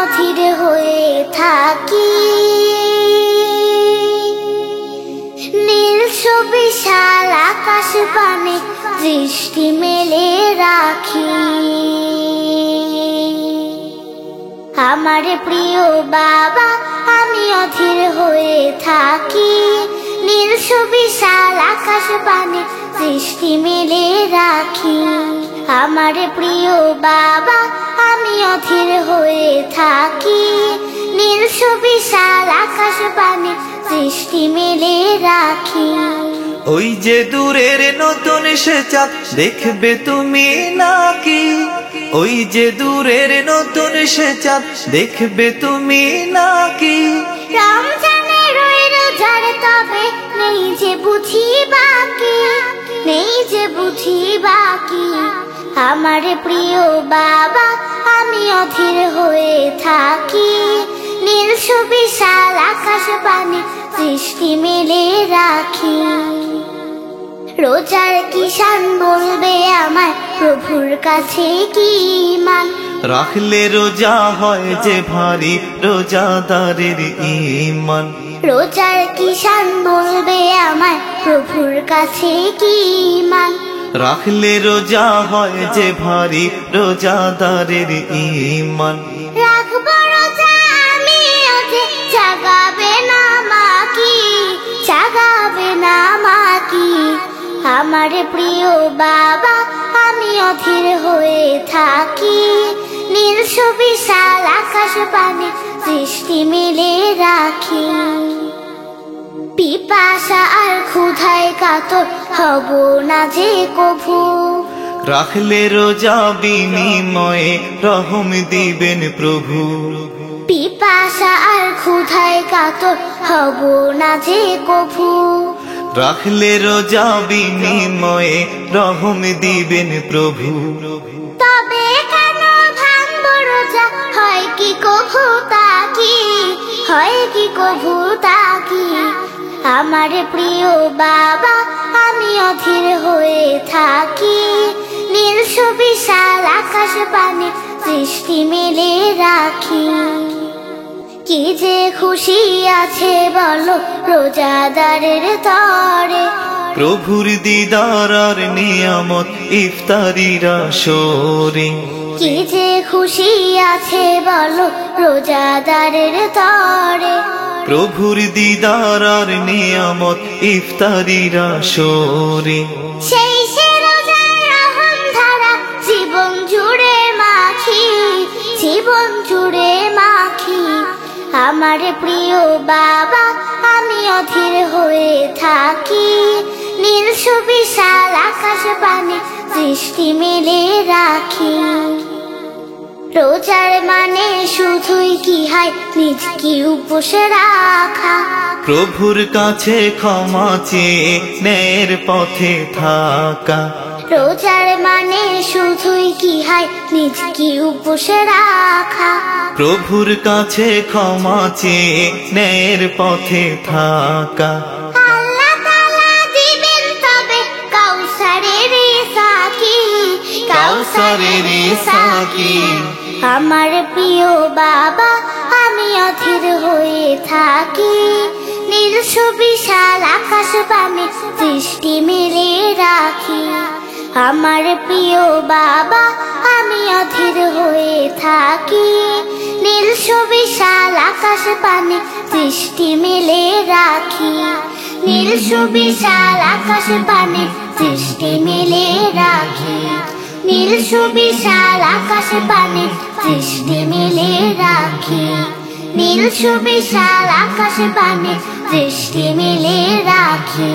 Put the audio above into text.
অধীর হয়ে থাকি, নীল সুবিশাল আকাশ পানে দৃষ্টি মেলে রাখি। আমার প্রিয় বাবা, আমি অধীর হয়ে থাকি, নীল সুবিশাল আকাশ পানে দৃষ্টি মেলে রাখি। আমার প্রিয় বাবা, আমি অধীর হয়ে থাকি, নীল সুবিশাল আকাশ পানে দৃষ্টি মেলে রাখি। ওই যে দূরের নতুন সে চাঁদ দেখবে তুমি নাকি, ওই যে দূরের নতুন সে চাঁদ দেখবে তুমি নাকি। রমজানের ওই রোজার তবে নেই যে বুঝি বাকি, নেই যে বুঝি বাকি। আমার প্রিয় বাবা, আমি অধীর হয়ে থাকি, নীল সুবিশাল আকাশ পানে দৃষ্টি মেলে রাখি। রোজার কিষান বলবে আমায় প্রভুর কাছে কি মান, রাখলে রোজা হয় যে ভারী রোজাদারের ঈমান। রোজার কিষান বলবে আমায় প্রভুর কাছে কি মান, রাখলে রোজা হয় যে ভারী রোজাদারের ঈমান। রাখবো রোজা আমি ওঠে জাগাবে না মাকি, জাগাবে না মাকি। আমার প্রিয় বাবা, আমি অধীর হয়ে থাকি, নীল সুবিশাল আকাশ পানে দৃষ্টি মেলে রাখি। পিপাসা আর ক্ষুধায় কাতর হব না যে কভু, রাখলে রোজা বিনিময়ে রহম দিবেন প্রভু। পিপাসা আর ক্ষুধায় কাতর হব না যে কভু, রাখলে রোজা বিনিময়ে রহম দিবেন প্রভু। তবে কেন ভাঙব রোজা, হয় কি কভু তাকি, হয় কি কভু তাকি। আমার প্রিয় বাবা, আমি অধীর হয়ে থাকি, নীল সুবিশাল আকাশ পানে দৃষ্টি মেলে রাখি। কি যে খুশি আছে বলো রোজাদারের তরে, প্রভুর দিদার আর নিয়ামত ইফতারির আসরে। কি যে খুশি আছে বলো রোজাদারের তরে, প্রভুর দিদার আর নিয়ামত ইফতারির আসরে। সেই সে রোজার রহম ধারা জীবন জুড়ে মাখি, জীবন জুড়ে মাখি। আমার প্রিয় বাবা, আমি অধীর হয়ে থাকি, নীল সুবিশাল আকাশ পানে দৃষ্টি মেলে রাখি। রোজার মানে শুধুই কি হয় নিজকে উপোস রাখা, প্রভুর কাছে ক্ষমা চেয়ে ন্যায়ের পথে থাকা। রোজার মানে শুধুই কি হয় নিজকে উপোস রাখা, প্রভুর কাছে ক্ষমা চেয়ে ন্যায়ের পথে থাকা। আল্লাহ তাআলা দিবেন তবে কাউসারের সাকি, কাউসারের সাকি। আমার প্রিয় বাবা, আমি অধীর হয়ে থাকি, নীল সুবিশাল আকাশ পানে দৃষ্টি মেলে রাখি। আমার প্রিয় বাবা, আমি অধীর হয়ে থাকি, নীল সুবিশাল আকাশ পানে দৃষ্টি মেলে রাখি। নীল সুবিশাল আকাশ পানে দৃষ্টি মেলে রাখি, নীল সুবিশাল আকাশ পানে দৃষ্টি মেলে রাখি, নীল সুবিশাল আকাশ পানে দৃষ্টি মেলে রাখি।